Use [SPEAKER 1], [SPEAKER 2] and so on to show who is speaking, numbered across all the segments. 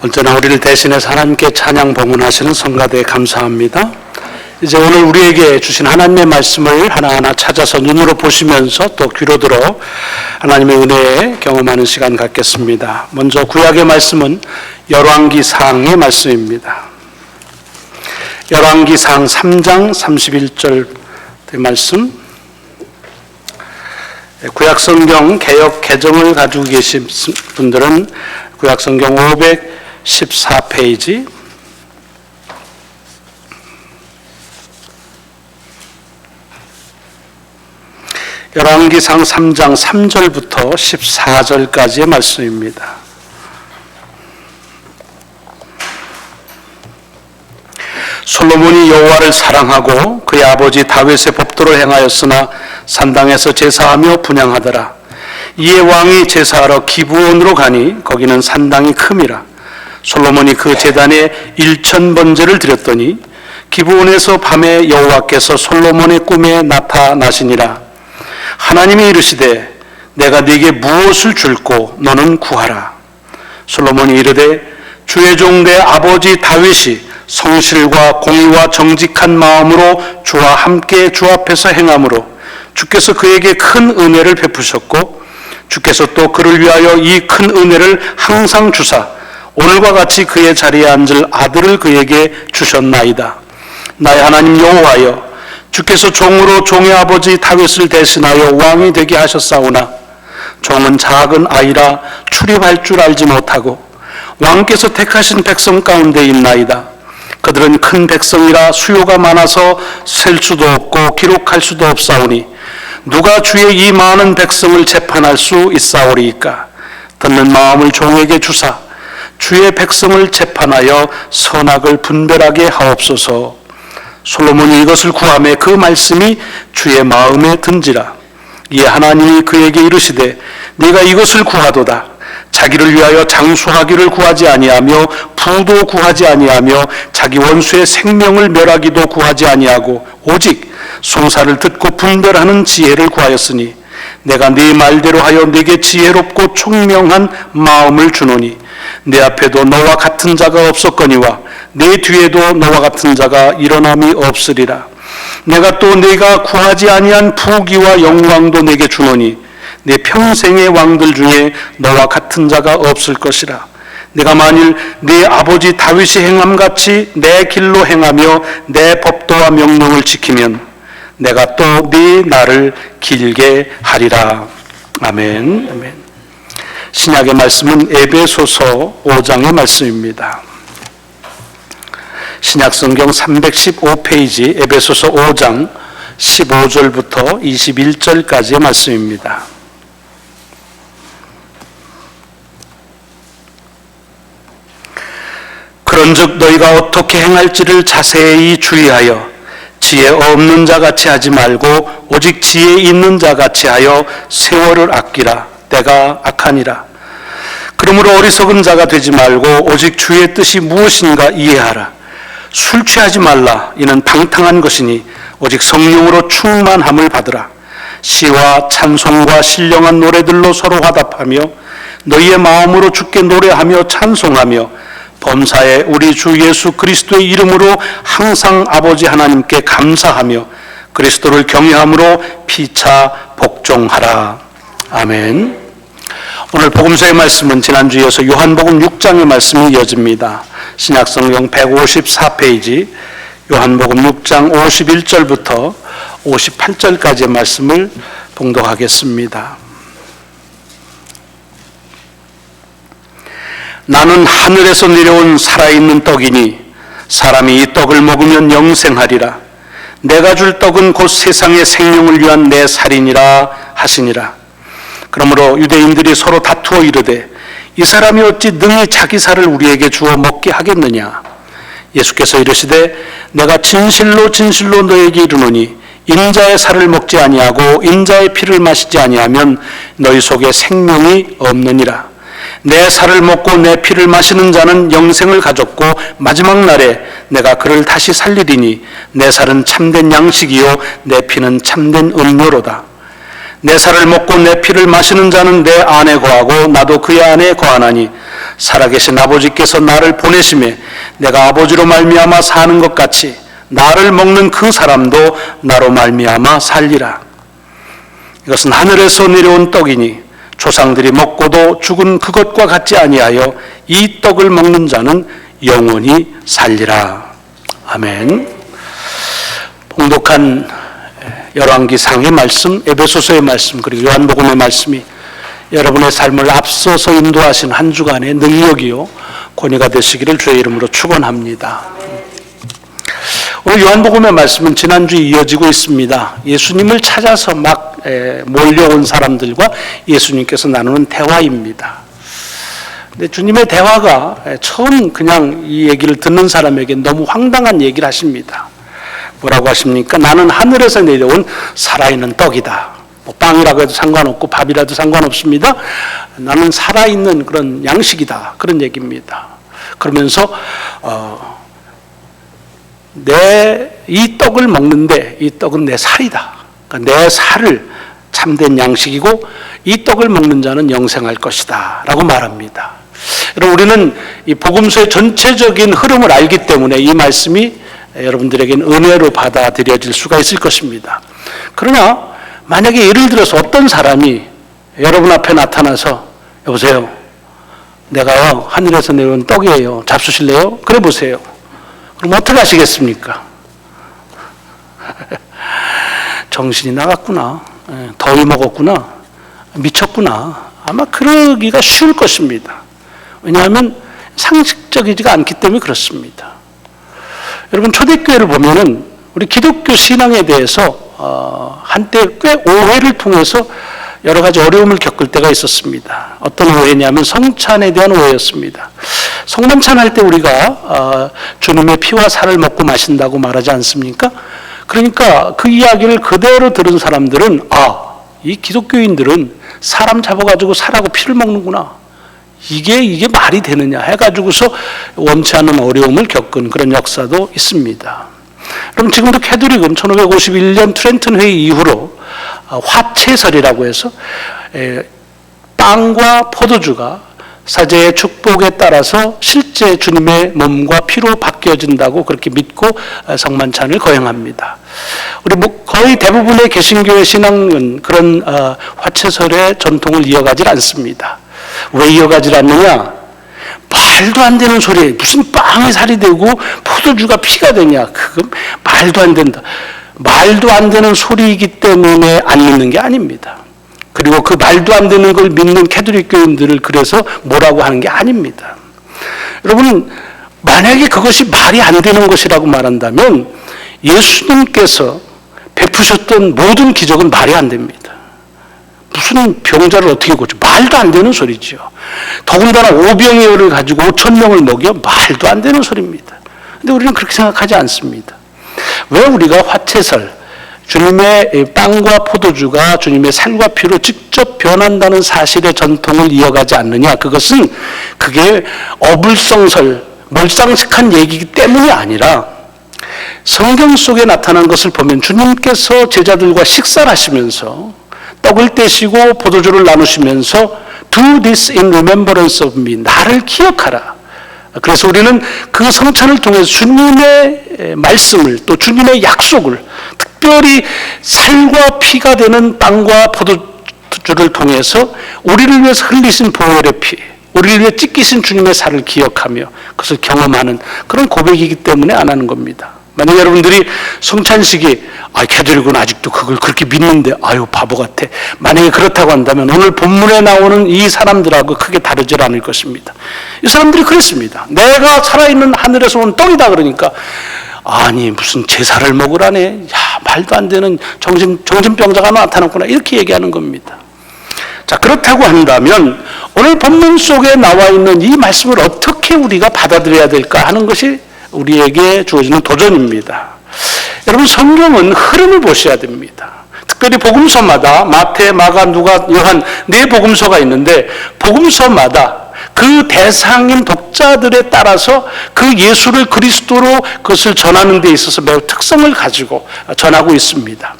[SPEAKER 1] 언제나 우리를 대신해서 하나님께 찬양 봉헌하시는 성가대 감사합니다. 이제 오늘 우리에게 주신 하나님의 말씀을 하나하나 찾아서 눈으로 보시면서 또 귀로 들어 하나님의 은혜에 경험하는 시간 갖겠습니다. 먼저 구약의 말씀은 열왕기상의 말씀입니다. 열왕기상 3장 31절 말씀. 구약성경 개역 개정을 가지고 계신 분들은 구약성경 514페이지 열왕기상 3장 3절부터 14절까지의 말씀입니다. 솔로몬이 여호와를 사랑하고 그의 아버지 다윗의 법도를 행하였으나 산당에서 제사하며 분향하더라. 이에 왕이 제사하러 기브온으로 가니 거기는 산당이 큼이라. 솔로몬이 그 제단에 1000번제를 드렸더니 기브온에서 밤에 여호와께서 솔로몬의 꿈에 나타나시니라. 하나님이 이르시되 내가 네게 무엇을 줄꼬 너는 구하라. 솔로몬이 이르되 주의 종 내 아버지 다윗이 성실과 공의와 정직한 마음으로 주와 함께 주 앞에서 행함으로 주께서 그에게 큰 은혜를 베푸셨고 주께서 또 그를 위하여 이 큰 은혜를 항상 주사 오늘과 같이 그의 자리에 앉을 아들을 그에게 주셨나이다. 나의 하나님 여호와여, 주께서 종으로 종의 아버지 다윗을 대신하여 왕이 되게 하셨사오나 종은 작은 아이라 출입할 줄 알지 못하고 왕께서 택하신 백성 가운데 있나이다. 그들은 큰 백성이라 수요가 많아서 셀 수도 없고 기록할 수도 없사오니 누가 주의 이 많은 백성을 재판할 수 있사오리이까. 듣는 마음을 종에게 주사 주의 백성을 재판하여 선악을 분별하게 하옵소서. 솔로몬이 이것을 구하매 그 말씀이 주의 마음에 든지라. 이에 하나님이 그에게 이르시되 네가 이것을 구하도다. 자기를 위하여 장수하기를 구하지 아니하며 부도 구하지 아니하며 자기 원수의 생명을 멸하기도 구하지 아니하고 오직 송사를 듣고 분별하는 지혜를 구하였으니 내가 네 말대로 하여 네게 지혜롭고 총명한 마음을 주노니 내 앞에도 너와 같은 자가 없었거니와 내 뒤에도 너와 같은 자가 일어남이 없으리라. 내가 또 네가 구하지 아니한 부귀와 영광도 내게 주노니 내 평생의 왕들 중에 너와 같은 자가 없을 것이라. 내가 만일 네 아버지 다윗이 행함같이 내 길로 행하며 내 법도와 명령을 지키면 내가 또 네 날을 길게 하리라. 아멘. 아멘. 신약의 말씀은 에베소서 5장의 말씀입니다. 신약성경 315페이지 에베소서 5장 15절부터 21절까지의 말씀입니다. 그런즉 너희가 어떻게 행할지를 자세히 주의하여 지혜 없는 자같이 하지 말고 오직 지혜 있는 자같이 하여 세월을 아끼라. 때가 악하니라. 그러므로 어리석은 자가 되지 말고 오직 주의 뜻이 무엇인가 이해하라. 술 취하지 말라. 이는 방탕한 것이니 오직 성령으로 충만함을 받으라. 시와 찬송과 신령한 노래들로 서로 화답하며 너희의 마음으로 주께 노래하며 찬송하며 범사에 우리 주 예수 그리스도의 이름으로 항상 아버지 하나님께 감사하며 그리스도를 경외함으로 피차 복종하라. 아멘. 오늘 복음서의 말씀은 지난주에 이어서 요한복음 6장의 말씀이 이어집니다. 신약성경 154페이지 요한복음 6장 51절부터 58절까지의 말씀을 봉독하겠습니다. 나는 하늘에서 내려온 살아있는 떡이니 사람이 이 떡을 먹으면 영생하리라. 내가 줄 떡은 곧 세상의 생명을 위한 내 살이니라 하시니라. 그러므로 유대인들이 서로 다투어 이르되 이 사람이 어찌 능히 자기 살을 우리에게 주어 먹게 하겠느냐. 예수께서 이르시되 내가 진실로 진실로 너에게 이르노니 인자의 살을 먹지 아니하고 인자의 피를 마시지 아니하면 너희 속에 생명이 없느니라. 내 살을 먹고 내 피를 마시는 자는 영생을 가졌고 마지막 날에 내가 그를 다시 살리리니 내 살은 참된 양식이요 내 피는 참된 음료로다. 내 살을 먹고 내 피를 마시는 자는 내 안에 거하고 나도 그의 안에 거하나니 살아계신 아버지께서 나를 보내심에 내가 아버지로 말미암아 사는 것 같이 나를 먹는 그 사람도 나로 말미암아 살리라. 이것은 하늘에서 내려온 떡이니 조상들이 먹고도 죽은 그것과 같지 아니하여 이 떡을 먹는 자는 영원히 살리라. 아멘. 봉독한 열왕기상의 말씀, 에베소서의 말씀, 그리고 요한복음의 말씀이 여러분의 삶을 앞서서 인도하신 한 주간의 능력이요 권위가 되시기를 주의 이름으로 축원합니다. 오늘 요한복음의 말씀은 지난주에 이어지고 있습니다. 예수님을 찾아서 막 몰려온 사람들과 예수님께서 나누는 대화입니다. 근데 주님의 대화가 처음 그냥 이 얘기를 듣는 사람에게 너무 황당한 얘기를 하십니다. 뭐라고 하십니까? 나는 하늘에서 내려온 살아있는 떡이다. 뭐 빵이라고 해도 상관없고 밥이라도 상관없습니다. 나는 살아있는 그런 양식이다. 그런 얘기입니다. 그러면서 이 떡을 먹는데 이 떡은 내 살이다. 그러니까 내 살을 참된 양식이고 이 떡을 먹는 자는 영생할 것이다. 라고 말합니다. 여러분, 우리는 이 복음서의 전체적인 흐름을 알기 때문에 이 말씀이 여러분들에게는 은혜로 받아들여질 수가 있을 것입니다. 그러나 만약에 예를 들어서 어떤 사람이 여러분 앞에 나타나서 여보세요, 내가요 하늘에서 내려온 떡이에요, 잡수실래요? 그래 보세요. 그럼 어떻게 하시겠습니까? 정신이 나갔구나, 더위 먹었구나, 미쳤구나, 아마 그러기가 쉬울 것입니다. 왜냐하면 상식적이지가 않기 때문에 그렇습니다. 여러분, 초대교회를 보면은 우리 기독교 신앙에 대해서 한때 꽤 오해를 통해서 여러 가지 어려움을 겪을 때가 있었습니다. 어떤 오해냐면 성찬에 대한 오해였습니다. 성만찬 할 때 우리가 주님의 피와 살을 먹고 마신다고 말하지 않습니까? 그러니까 그 이야기를 그대로 들은 사람들은 이 기독교인들은 사람 잡아가지고 살하고 피를 먹는구나. 이게 말이 되느냐 해가지고서 원치 않는 어려움을 겪은 그런 역사도 있습니다. 그럼 지금도 캐톨릭은 1551년 트렌튼 회의 이후로 화채설이라고 해서 빵과 포도주가 사제의 축복에 따라서 실제 주님의 몸과 피로 바뀌어진다고 그렇게 믿고 성만찬을 거행합니다. 우리 거의 대부분의 개신교의 신앙은 그런 화채설의 전통을 이어가질 않습니다. 왜 이어가질 않느냐? 말도 안 되는 소리, 무슨 빵이 살이 되고 포도주가 피가 되냐? 그건 말도 안 된다. 말도 안 되는 소리이기 때문에 안 믿는 게 아닙니다. 그리고 그 말도 안 되는 걸 믿는 캐톨릭 교인들을 그래서 뭐라고 하는 게 아닙니다. 여러분, 만약에 그것이 말이 안 되는 것이라고 말한다면 예수님께서 베푸셨던 모든 기적은 말이 안 됩니다. 무슨 병자를 어떻게 고쳐? 말도 안 되는 소리죠. 더군다나 오병이어를 가지고 5,000명을 먹여? 말도 안 되는 소리입니다. 근데 우리는 그렇게 생각하지 않습니다. 왜 우리가 화채설, 주님의 빵과 포도주가 주님의 살과 피로 직접 변한다는 사실의 전통을 이어가지 않느냐? 그것은 그게 어불성설, 몰상식한 얘기이기 때문이 아니라 성경 속에 나타난 것을 보면 주님께서 제자들과 식사를 하시면서 떡을 떼시고 포도주를 나누시면서 Do this in remembrance of me. 나를 기억하라. 그래서 우리는 그 성찬을 통해서 주님의 말씀을 또 주님의 약속을 특별히 살과 피가 되는 빵과 포도주를 통해서 우리를 위해서 흘리신 보혈의 피, 우리를 위해 찢기신 주님의 살을 기억하며 그것을 경험하는 그런 고백이기 때문에 안 하는 겁니다. 만약 여러분들이 성찬식이 캐톨릭은 아직도 그걸 그렇게 믿는데 바보 같아. 만약에 그렇다고 한다면 오늘 본문에 나오는 이 사람들하고 크게 다르지 않을 것입니다. 이 사람들이 그랬습니다. 내가 살아있는 하늘에서 온 떡이다 그러니까 아니 무슨 제사를 먹으라네. 말도 안 되는 정신병자가 나타났구나. 이렇게 얘기하는 겁니다. 자, 그렇다고 한다면 오늘 본문 속에 나와 있는 이 말씀을 어떻게 우리가 받아들여야 될까 하는 것이 우리에게 주어지는 도전입니다. 여러분, 성경은 흐름을 보셔야 됩니다. 특별히 복음서마다 마태, 마가, 누가, 요한 네 복음서가 있는데 복음서마다 그 대상인 독자들에 따라서 그 예수를 그리스도로 그것을 전하는 데 있어서 매우 특성을 가지고 전하고 있습니다.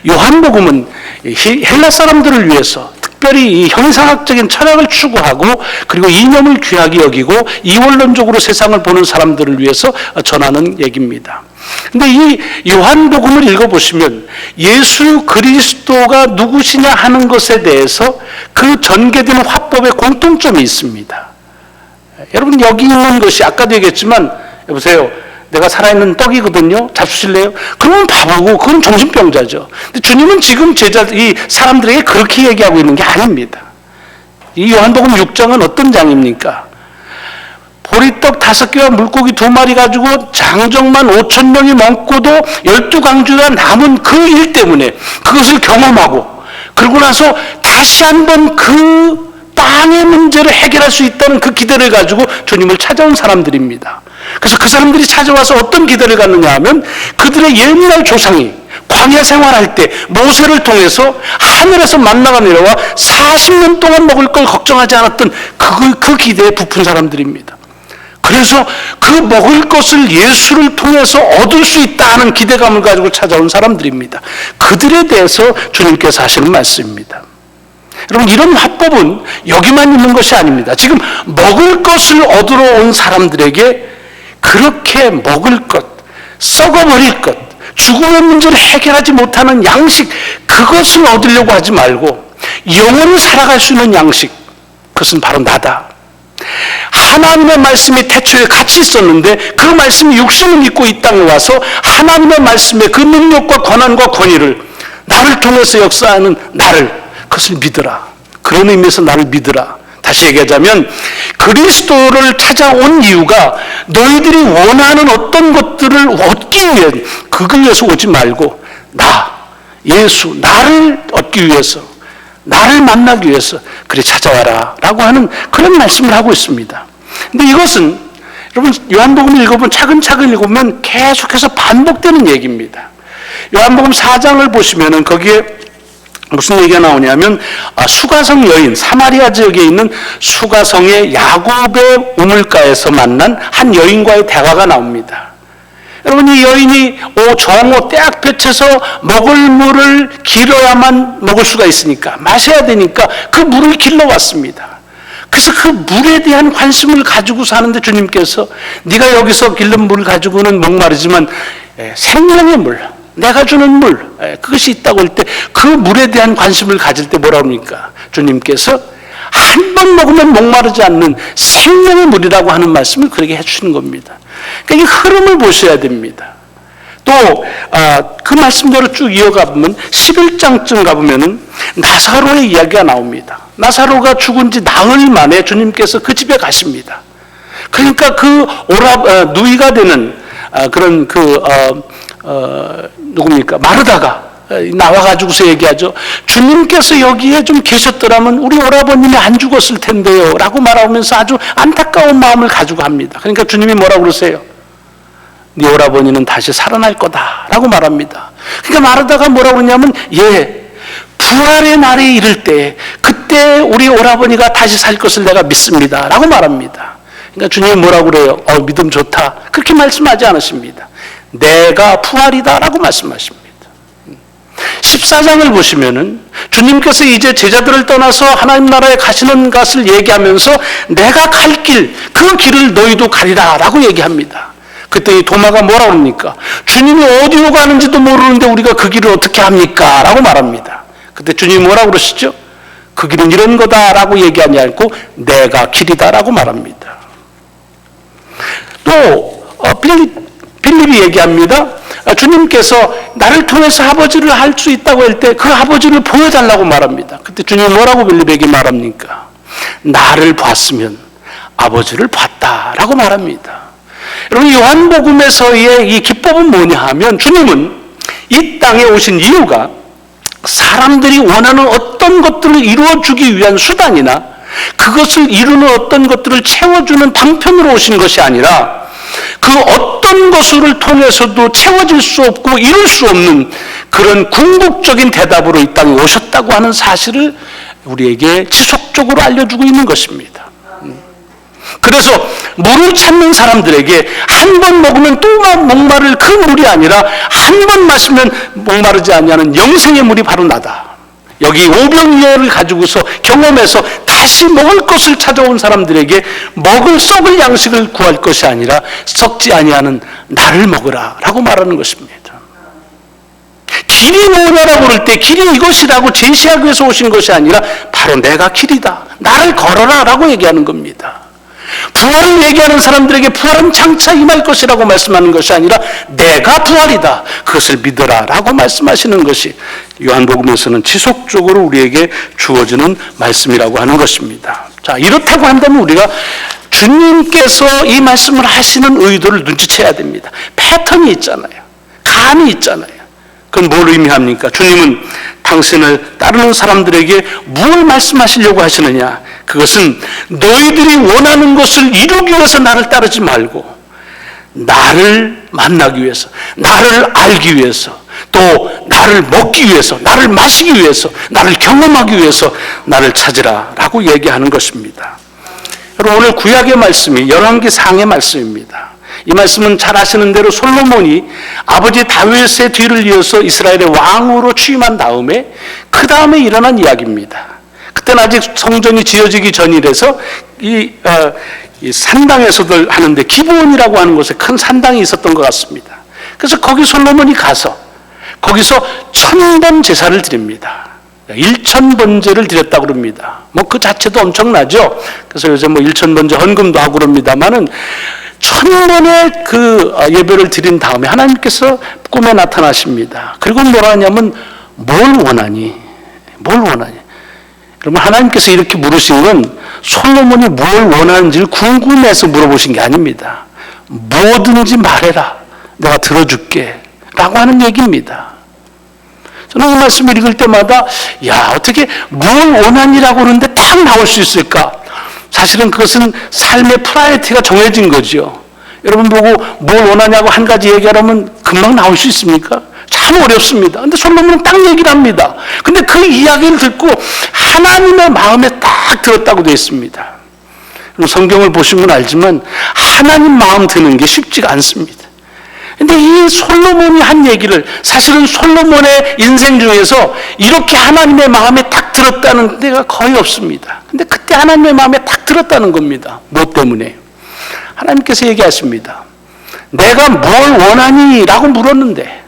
[SPEAKER 1] 요한복음은 헬라 사람들을 위해서 특별히 이 형상학적인 철학을 추구하고 그리고 이념을 귀하게 여기고 이원론적으로 세상을 보는 사람들을 위해서 전하는 얘기입니다. 근데 이 요한복음을 읽어보시면 예수 그리스도가 누구시냐 하는 것에 대해서 그 전개되는 화법에 공통점이 있습니다. 여러분, 여기 있는 것이 아까도 얘기했지만, 여보세요, 내가 살아있는 떡이거든요. 잡수실래요? 그러면 바보고 그건 정신병자죠. 근데 주님은 지금 이 사람들에게 그렇게 얘기하고 있는 게 아닙니다. 이 요한복음 6장은 어떤 장입니까? 보리떡 5개와 물고기 2마리 가지고 장정만 5,000명이 먹고도 12강주가 남은 그 일 때문에 그것을 경험하고 그러고 나서 다시 한번 그 빵의 문제를 해결할 수 있다는 그 기대를 가지고 주님을 찾아온 사람들입니다. 그래서 그 사람들이 찾아와서 어떤 기대를 갖느냐 하면 그들의 옛날 조상이 광야 생활할 때 모세를 통해서 하늘에서 만나가 내려와 40년 동안 먹을 걸 걱정하지 않았던 그 기대에 부푼 사람들입니다. 그래서 그 먹을 것을 예수를 통해서 얻을 수 있다 하는 기대감을 가지고 찾아온 사람들입니다. 그들에 대해서 주님께서 하시는 말씀입니다. 여러분, 이런 화법은 여기만 있는 것이 아닙니다. 지금 먹을 것을 얻으러 온 사람들에게 그렇게 먹을 것, 썩어버릴 것, 죽음의 문제를 해결하지 못하는 양식, 그것을 얻으려고 하지 말고 영원히 살아갈 수 있는 양식, 그것은 바로 나다. 하나님의 말씀이 태초에 같이 있었는데 그 말씀이 육신을 입고 이 땅에 와서 하나님의 말씀의 그 능력과 권한과 권위를 나를 통해서 역사하는 나를, 그것을 믿으라. 그런 의미에서 나를 믿으라. 다시 얘기하자면 그리스도를 찾아온 이유가 너희들이 원하는 어떤 것들을 얻기 위해, 그걸 위해서 오지 말고 나, 예수, 나를 얻기 위해서, 나를 만나기 위해서 그래 찾아와라 라고 하는 그런 말씀을 하고 있습니다. 근데 이것은 여러분 요한복음을 읽어보면 차근차근 읽어보면 계속해서 반복되는 얘기입니다. 요한복음 4장을 보시면은 거기에 무슨 얘기가 나오냐면 수가성 여인, 사마리아 지역에 있는 수가성의 야곱의 우물가에서 만난 한 여인과의 대화가 나옵니다. 여러분, 이 여인이 정오 떼약 볕에서 먹을 물을 길어야만 먹을 수가 있으니까, 마셔야 되니까 그 물을 길러 왔습니다. 그래서 그 물에 대한 관심을 가지고 사는데 주님께서 네가 여기서 길른 물을 가지고는 목마르지만 생명의 물, 내가 주는 물, 그것이 있다고 할 때 그 물에 대한 관심을 가질 때 뭐라 합니까? 주님께서 한 번 먹으면 목마르지 않는 생명의 물이라고 하는 말씀을 그렇게 해주시는 겁니다. 그러니까 이 흐름을 보셔야 됩니다. 또 그 말씀대로 쭉 이어가 보면 11장쯤 가보면은 나사로의 이야기가 나옵니다. 나사로가 죽은 지 나흘 만에 주님께서 그 집에 가십니다. 그러니까 그 누이가 되는 그런 누굽니까? 마르다가 나와가지고서 얘기하죠. 주님께서 여기에 좀 계셨더라면 우리 오라버님이 안 죽었을 텐데요 라고 말하면서 아주 안타까운 마음을 가지고 합니다. 그러니까 주님이 뭐라고 그러세요? 네 오라버니는 다시 살아날 거다 라고 말합니다. 그러니까 마르다가 뭐라고 그러냐면 부활의 날에 이를 때 그때 우리 오라버니가 다시 살 것을 내가 믿습니다 라고 말합니다. 그러니까 주님이 뭐라고 그래요? 믿음 좋다, 그렇게 말씀하지 않으십니다. 내가 부활이다 라고 말씀하십니다. 14장을 보시면은 주님께서 이제 제자들을 떠나서 하나님 나라에 가시는 것을 얘기하면서 내가 갈 길, 그 길을 너희도 가리라 라고 얘기합니다. 그때 이 도마가 뭐라고 합니까? 주님이 어디로 가는지도 모르는데 우리가 그 길을 어떻게 합니까? 라고 말합니다. 그때 주님이 뭐라고 그러시죠? 그 길은 이런 거다 라고 얘기하지 않고 내가 길이다 라고 말합니다. 또 빌립이 얘기합니다. 주님께서 나를 통해서 아버지를 할 수 있다고 할 때 그 아버지를 보여달라고 말합니다. 그때 주님이 뭐라고 빌립에게 말합니까? 나를 봤으면 아버지를 봤다라고 말합니다. 여러분, 요한복음에서의 이 기법은 뭐냐 하면 주님은 이 땅에 오신 이유가 사람들이 원하는 어떤 것들을 이루어주기 위한 수단이나 그것을 이루는 어떤 것들을 채워주는 방편으로 오신 것이 아니라 그 어떤 것을 통해서도 채워질 수 없고 이룰 수 없는 그런 궁극적인 대답으로 이 땅에 오셨다고 하는 사실을 우리에게 지속적으로 알려주고 있는 것입니다. 그래서 물을 찾는 사람들에게 한 번 먹으면 또 목마를 그 물이 아니라 한 번 마시면 목마르지 않냐는 영생의 물이 바로 나다. 여기 오병이어를 가지고서 경험해서 다시 먹을 것을 찾아온 사람들에게 먹을 썩을 양식을 구할 것이 아니라 썩지 아니하는 나를 먹으라 라고 말하는 것입니다. 길이 뭐냐라고 그럴 때 길이 이것이라고 제시하기 위해서 오신 것이 아니라 바로 내가 길이다, 나를 걸어라 라고 얘기하는 겁니다. 부활을 얘기하는 사람들에게 부활은 장차 임할 것이라고 말씀하는 것이 아니라 내가 부활이다, 그것을 믿어라 라고 말씀하시는 것이 요한복음에서는 지속적으로 우리에게 주어지는 말씀이라고 하는 것입니다. 자, 이렇다고 한다면 우리가 주님께서 이 말씀을 하시는 의도를 눈치채야 됩니다. 패턴이 있잖아요. 감이 있잖아요. 그건 뭘 의미합니까? 주님은 당신을 따르는 사람들에게 무엇을 말씀하시려고 하시느냐? 그것은 너희들이 원하는 것을 이루기 위해서 나를 따르지 말고 나를 만나기 위해서, 나를 알기 위해서, 또 나를 먹기 위해서, 나를 마시기 위해서, 나를 경험하기 위해서 나를 찾으라 라고 얘기하는 것입니다. 여러분, 오늘 구약의 말씀이 열왕기상의 말씀입니다. 이 말씀은 잘 아시는 대로 솔로몬이 아버지 다윗의 뒤를 이어서 이스라엘의 왕으로 취임한 다음에 그 다음에 일어난 이야기입니다. 그때는 아직 성전이 지어지기 전이라서 이 산당에서들 하는데 기브온이라고 하는 곳에 큰 산당이 있었던 것 같습니다. 그래서 거기 솔로몬이 가서 거기서 1000번 제사를 드립니다. 1000번제를 드렸다고 그럽니다. 뭐 그 자체도 엄청나죠. 그래서 요새 뭐 1000번제 헌금도 하고 그럽니다만은 1000번의 그 예배를 드린 다음에 하나님께서 꿈에 나타나십니다. 그리고 뭐라 하냐면 뭘 원하니? 뭘 원하니? 그러면 하나님께서 이렇게 물으신 건 솔로몬이 뭘 원하는지를 궁금해서 물어보신 게 아닙니다. 뭐든지 말해라, 내가 들어줄게 라고 하는 얘기입니다. 저는 이 말씀을 읽을 때마다 야, 어떻게 뭘 원하니라고 그러는데 딱 나올 수 있을까? 사실은 그것은 삶의 프라이어티가 정해진 거죠. 여러분 보고 뭘 원하냐고 한 가지 얘기하려면 금방 나올 수 있습니까? 참 어렵습니다. 근데 솔로몬은 딱 얘기를 합니다. 근데 그 이야기를 듣고 하나님의 마음에 딱 들었다고 되어 있습니다. 성경을 보시면 알지만 하나님 마음 드는 게 쉽지가 않습니다. 근데 이 솔로몬이 한 얘기를, 사실은 솔로몬의 인생 중에서 이렇게 하나님의 마음에 딱 들었다는 데가 거의 없습니다. 근데 그때 하나님의 마음에 딱 들었다는 겁니다. 무엇 때문에? 하나님께서 얘기하십니다. 내가 뭘 원하니? 라고 물었는데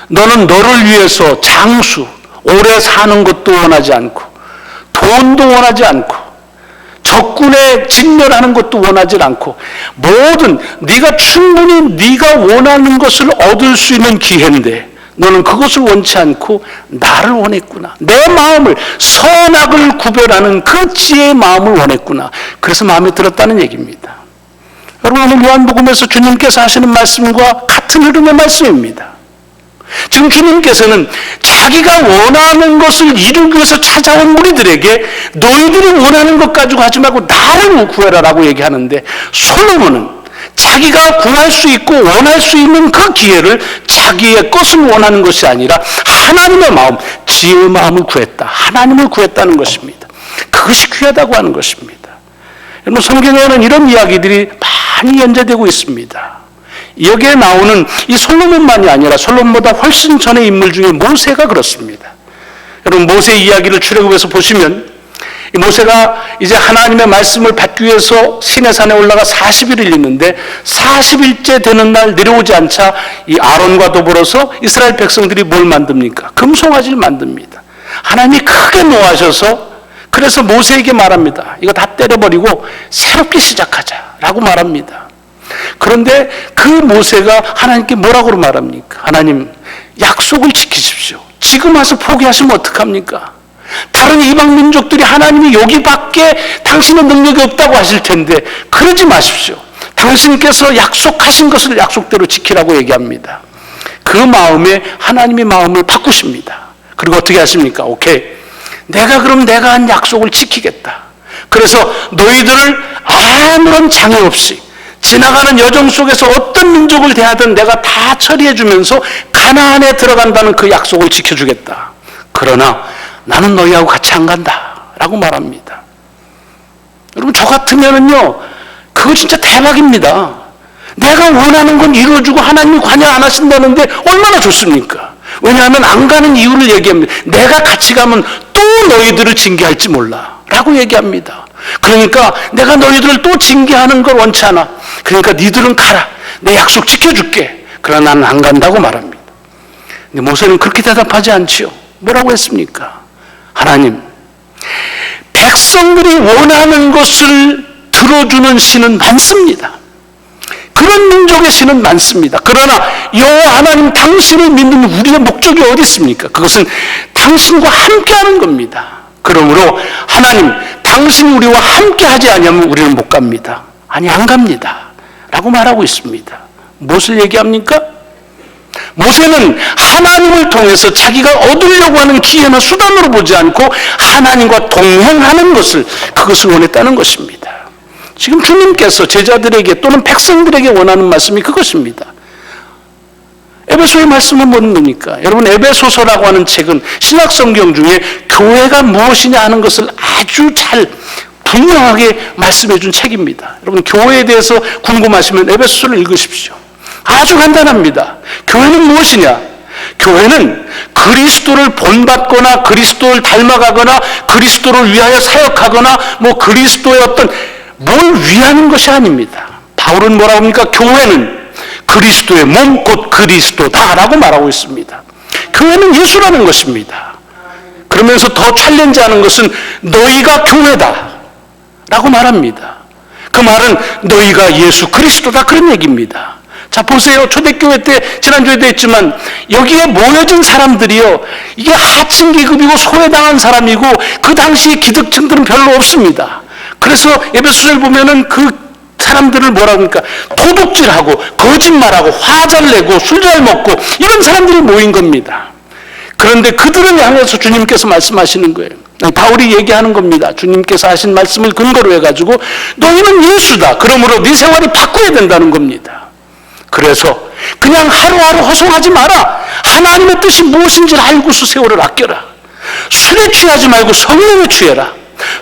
[SPEAKER 1] 너는 너를 위해서 장수, 오래 사는 것도 원하지 않고 돈도 원하지 않고 적군에 진멸하는 것도 원하지 않고 모든 네가 충분히 네가 원하는 것을 얻을 수 있는 기회인데 너는 그것을 원치 않고 나를 원했구나. 내 마음을, 선악을 구별하는 그 지혜의 마음을 원했구나. 그래서 마음에 들었다는 얘기입니다. 여러분, 오늘 요한복음에서 주님께서 하시는 말씀과 같은 흐름의 말씀입니다. 지금 주님께서는 자기가 원하는 것을 이루기 위해서 찾아온 무리들에게 너희들이 원하는 것 가지고 하지 말고 나를 구해라 라고 얘기하는데, 솔로몬은 자기가 구할 수 있고 원할 수 있는 그 기회를 자기의 것을 원하는 것이 아니라 하나님의 마음, 지혜의 마음을 구했다. 하나님을 구했다는 것입니다. 그것이 귀하다고 하는 것입니다. 여러분, 성경에는 이런 이야기들이 많이 연재되고 있습니다. 여기에 나오는 이 솔로몬만이 아니라 솔로몬보다 훨씬 전의 인물 중에 모세가 그렇습니다. 여러분, 모세 이야기를 출애굽해서 보시면 이 모세가 이제 하나님의 말씀을 받기 위해서 시내산에 올라가 40일을 있는데 40일째 되는 날 내려오지 않자 이 아론과 더불어서 이스라엘 백성들이 뭘 만듭니까? 금송아지를 만듭니다. 하나님이 크게 노하셔서 그래서 모세에게 말합니다. 이거 다 때려버리고 새롭게 시작하자라고 말합니다. 그런데 그 모세가 하나님께 뭐라고 말합니까? 하나님, 약속을 지키십시오. 지금 와서 포기하시면 어떡합니까? 다른 이방 민족들이 하나님이 여기밖에 당신의 능력이 없다고 하실 텐데 그러지 마십시오. 당신께서 약속하신 것을 약속대로 지키라고 얘기합니다. 그 마음에 하나님의 마음을 바꾸십니다. 그리고 어떻게 하십니까? 오케이, 내가 한 약속을 지키겠다. 그래서 너희들을 아무런 장애 없이 지나가는 여정 속에서 어떤 민족을 대하든 내가 다 처리해 주면서 가나안에 들어간다는 그 약속을 지켜주겠다. 그러나 나는 너희하고 같이 안 간다 라고 말합니다. 여러분, 저 같으면은요 그거 진짜 대박입니다. 내가 원하는 건 이루어주고 하나님이 관여 안 하신다는데 얼마나 좋습니까? 왜냐하면 안 가는 이유를 얘기합니다. 내가 같이 가면 또 너희들을 징계할지 몰라 라고 얘기합니다. 그러니까 내가 너희들을 또 징계하는 걸 원치 않아. 그러니까 니들은 가라. 내 약속 지켜줄게. 그러나 나는 안 간다고 말합니다. 근데 모세는 그렇게 대답하지 않지요. 뭐라고 했습니까? 하나님, 백성들이 원하는 것을 들어주는 신은 많습니다. 그런 민족의 신은 많습니다. 그러나 여호와 하나님 당신을 믿는 우리의 목적이 어디 있습니까? 그것은 당신과 함께하는 겁니다. 그러므로 하나님, 당신 우리와 함께하지 않으면 우리는 못 갑니다. 아니, 안 갑니다 라고 말하고 있습니다. 무엇을 얘기합니까? 모세는 하나님을 통해서 자기가 얻으려고 하는 기회나 수단으로 보지 않고 하나님과 동행하는 것을, 그것을 원했다는 것입니다. 지금 주님께서 제자들에게 또는 백성들에게 원하는 말씀이 그것입니다. 에베소의 말씀은 뭡니까? 여러분, 에베소서라고 하는 책은 신약 성경 중에 교회가 무엇이냐 하는 것을 아주 잘 분명하게 말씀해 준 책입니다. 여러분, 교회에 대해서 궁금하시면 에베소서를 읽으십시오. 아주 간단합니다. 교회는 무엇이냐? 교회는 그리스도를 본받거나 그리스도를 닮아가거나 그리스도를 위하여 사역하거나 그리스도의 어떤 뭘 위하는 것이 아닙니다. 바울은 뭐라고 합니까? 교회는 그리스도의 몸 곧 그리스도다라고 말하고 있습니다. 교회는 예수라는 것입니다. 그러면서 더 챌린지하는 것은 너희가 교회다 라고 말합니다. 그 말은 너희가 예수 그리스도다 그런 얘기입니다. 자, 보세요. 초대교회 때, 지난주에도 했지만 여기에 모여진 사람들이요, 이게 하층 계급이고 소외당한 사람이고 그 당시 기득층들은 별로 없습니다. 그래서 에베소서를 보면은 그 사람들을 뭐라 합니까? 도둑질하고 거짓말하고 화 잘 내고 술 잘 먹고 이런 사람들이 모인 겁니다. 그런데 그들을 향해서 주님께서 말씀하시는 거예요. 바울이 얘기하는 겁니다. 주님께서 하신 말씀을 근거로 해가지고 너희는 예수다. 그러므로 네 생활이 바꿔야 된다는 겁니다. 그래서 그냥 하루하루 허송하지 마라. 하나님의 뜻이 무엇인지를 알고서 세월을 아껴라. 술에 취하지 말고 성령에 취해라.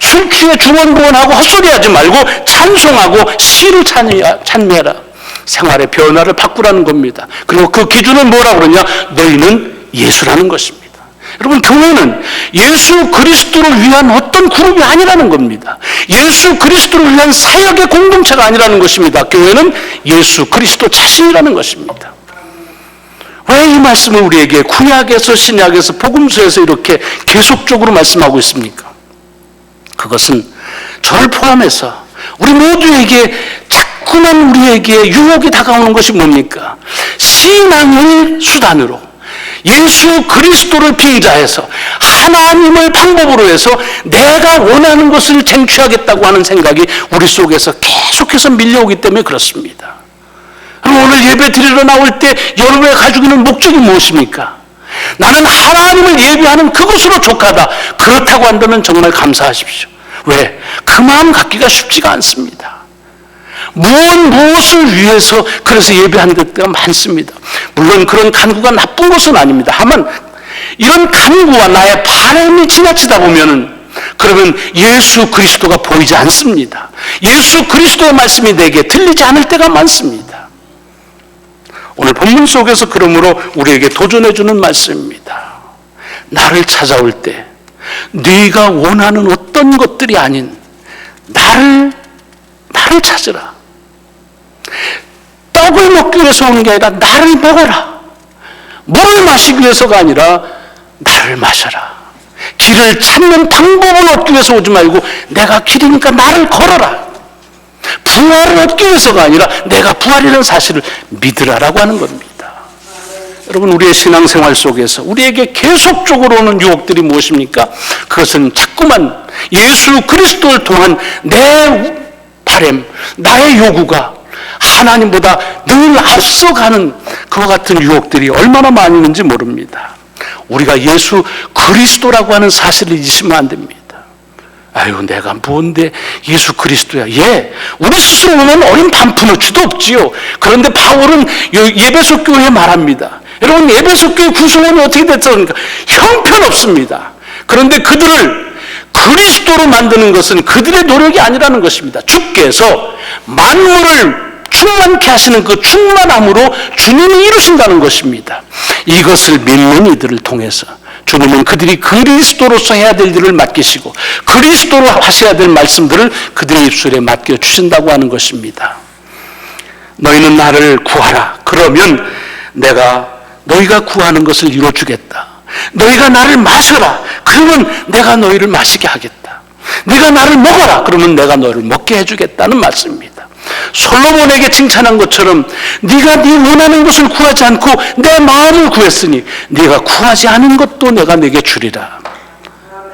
[SPEAKER 1] 술 취해 중언부언하고 헛소리하지 말고 찬송하고 시를 찬미해라. 생활의 변화를 바꾸라는 겁니다. 그리고 그 기준은 뭐라고 그러냐? 너희는 예수라는 것입니다. 여러분, 교회는 예수 그리스도를 위한 어떤 그룹이 아니라는 겁니다. 예수 그리스도를 위한 사역의 공동체가 아니라는 것입니다. 교회는 예수 그리스도 자신이라는 것입니다. 왜 이 말씀을 우리에게 구약에서 신약에서 복음서에서 이렇게 계속적으로 말씀하고 있습니까? 그것은 저를 포함해서 우리 모두에게 자꾸만 우리에게 유혹이 다가오는 것이 뭡니까? 신앙의 수단으로 예수 그리스도를 빙자해서 하나님을 방법으로 해서 내가 원하는 것을 쟁취하겠다고 하는 생각이 우리 속에서 계속해서 밀려오기 때문에 그렇습니다. 오늘 예배 드리러 나올 때 여러분이 가지고 있는 목적이 무엇입니까? 나는 하나님을 예배하는 그것으로 족하다. 그렇다고 한다면 정말 감사하십시오. 왜? 그 마음 갖기가 쉽지가 않습니다. 무엇을 위해서 그래서 예배하는 때가 많습니다. 물론 그런 간구가 나쁜 것은 아닙니다. 다만 이런 간구와 나의 바람이 지나치다 보면은 그러면 예수 그리스도가 보이지 않습니다. 예수 그리스도의 말씀이 내게 들리지 않을 때가 많습니다. 오늘 본문 속에서 그러므로 우리에게 도전해 주는 말씀입니다. 나를 찾아올 때 네가 원하는 어떤 것들이 아닌 나를 찾으라. 떡을 먹기 위해서 오는 게 아니라 나를 먹어라. 물을 마시기 위해서가 아니라 나를 마셔라. 길을 찾는 방법을 얻기 위해서 오지 말고 내가 길이니까 나를 걸어라. 부활을 얻기 위해서가 아니라 내가 부활이라는 사실을 믿으라라고 하는 겁니다. 여러분, 우리의 신앙생활 속에서 우리에게 계속적으로 오는 유혹들이 무엇입니까? 그것은 자꾸만 예수 그리스도를 통한 내 바람, 나의 요구가 하나님보다 늘 앞서가는 그와 같은 유혹들이 얼마나 많이 있는지 모릅니다. 우리가 예수 그리스도라고 하는 사실을 잊으시면 안 됩니다. 아유, 내가 뭔데 예수 그리스도야. 예, 우리 스스로 보면 어린 반푼어치도 없지요. 그런데 바울은 에베소 교회에 말합니다. 여러분, 에베소 교회 구성원이 어떻게 됐습니까? 형편없습니다. 그런데 그들을 그 그리스도로 만드는 것은 그들의 노력이 아니라는 것입니다. 주께서 만물을 충만케 하시는 그 충만함으로 주님이 이루신다는 것입니다. 이것을 믿는 이들을 통해서 주님은 그들이 그리스도로서 해야 될 일을 맡기시고 그리스도로 하셔야 될 말씀들을 그들의 입술에 맡겨주신다고 하는 것입니다. 너희는 나를 구하라. 그러면 내가 너희가 구하는 것을 이루어주겠다. 너희가 나를 마셔라. 그러면 내가 너희를 마시게 하겠다. 네가 나를 먹어라. 그러면 내가 너를 먹게 해주겠다는 말씀입니다. 솔로몬에게 칭찬한 것처럼 네가 네 원하는 것을 구하지 않고 내 마음을 구했으니 네가 구하지 않은 것도 내가 네게 주리라.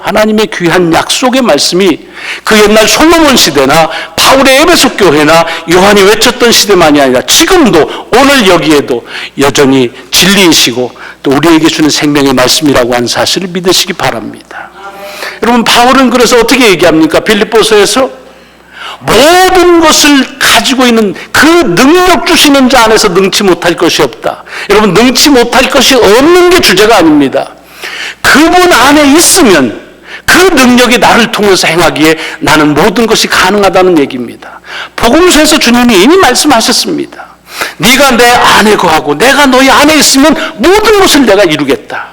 [SPEAKER 1] 하나님의 귀한 약속의 말씀이 그 옛날 솔로몬 시대나 바울의 에베소 교회나 요한이 외쳤던 시대만이 아니라 지금도 오늘 여기에도 여전히 진리이시고 또 우리에게 주는 생명의 말씀이라고 하는 사실을 믿으시기 바랍니다. 여러분, 바울은 그래서 어떻게 얘기합니까? 빌립보서에서 모든 것을 가지고 있는 그 능력 주시는 자 안에서 능치 못할 것이 없다. 여러분, 능치 못할 것이 없는 게 주제가 아닙니다. 그분 안에 있으면 그 능력이 나를 통해서 행하기에 나는 모든 것이 가능하다는 얘기입니다. 복음서에서 주님이 이미 말씀하셨습니다. 네가 내 안에 거하고 내가 너희 안에 있으면 모든 것을 내가 이루겠다.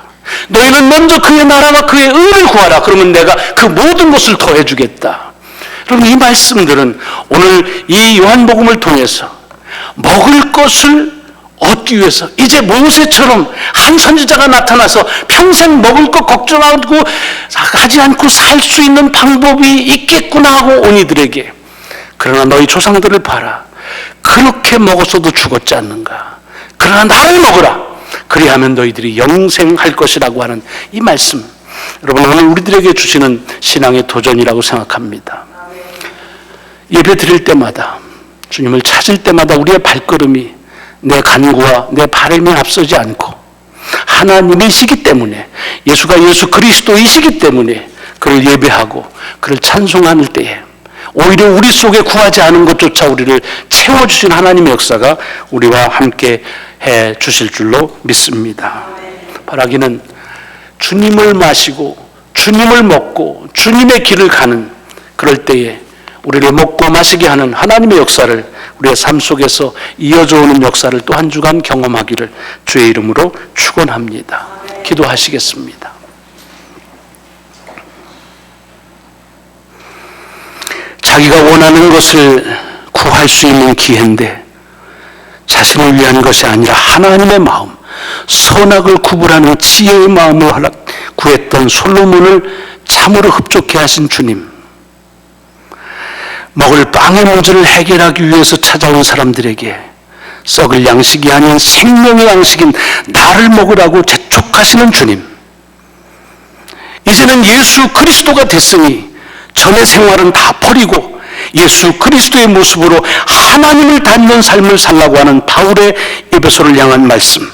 [SPEAKER 1] 너희는 먼저 그의 나라와 그의 의를 구하라. 그러면 내가 그 모든 것을 더해주겠다. 여러분, 이 말씀들은 오늘 이 요한복음을 통해서 먹을 것을 얻기 위해서 이제 모세처럼 한 선지자가 나타나서 평생 먹을 것 걱정하고 하지 않고 살 수 있는 방법이 있겠구나 하고 온 이들에게, 그러나 너희 조상들을 봐라. 그렇게 먹었어도 죽었지 않는가. 그러나 나를 먹으라. 그리하면 너희들이 영생할 것이라고 하는 이 말씀, 여러분, 오늘 우리들에게 주시는 신앙의 도전이라고 생각합니다. 예배 드릴 때마다, 주님을 찾을 때마다 우리의 발걸음이 내 간구와 내 바람에 앞서지 않고 하나님이시기 때문에, 예수가 예수 그리스도이시기 때문에 그를 예배하고 그를 찬송할 때에 오히려 우리 속에 구하지 않은 것조차 우리를 채워주신 하나님의 역사가 우리와 함께 해 주실 줄로 믿습니다. 바라기는 주님을 마시고 주님을 먹고 주님의 길을 가는, 그럴 때에 우리를 먹고 마시게 하는 하나님의 역사를 우리의 삶 속에서 이어져 오는 역사를 또 한 주간 경험하기를 주의 이름으로 축원합니다. 기도하시겠습니다. 자기가 원하는 것을 구할 수 있는 기회인데 자신을 위한 것이 아니라 하나님의 마음, 선악을 구분하는 지혜의 마음을 구했던 솔로몬을 참으로 흡족해 하신 주님, 먹을 빵의 문제를 해결하기 위해서 찾아온 사람들에게 썩을 양식이 아닌 생명의 양식인 나를 먹으라고 재촉하시는 주님, 이제는 예수 그리스도가 됐으니 전의 생활은 다 버리고 예수 그리스도의 모습으로 하나님을 닮는 삶을 살라고 하는 바울의 에베소를 향한 말씀,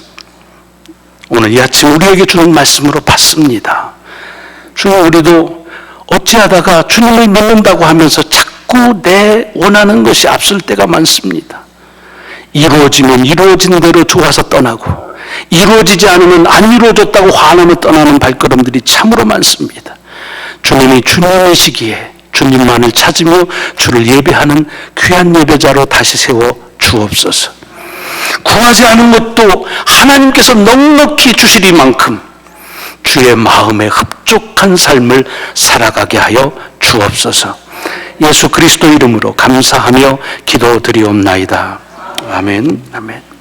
[SPEAKER 1] 오늘 이 아침 우리에게 주는 말씀으로 받습니다. 주님, 우리도 어찌하다가 주님을 믿는다고 하면서 자꾸 내 원하는 것이 앞설 때가 많습니다. 이루어지면 이루어진 대로 좋아서 떠나고, 이루어지지 않으면 안 이루어졌다고 화나며 떠나는 발걸음들이 참으로 많습니다. 주님이 주님이시기에 주님만을 찾으며 주를 예배하는 귀한 예배자로 다시 세워 주옵소서. 구하지 않은 것도 하나님께서 넉넉히 주시리만큼 주의 마음에 흡족한 삶을 살아가게 하여 주옵소서. 예수 그리스도 이름으로 감사하며 기도드리옵나이다. 아멘. 아멘.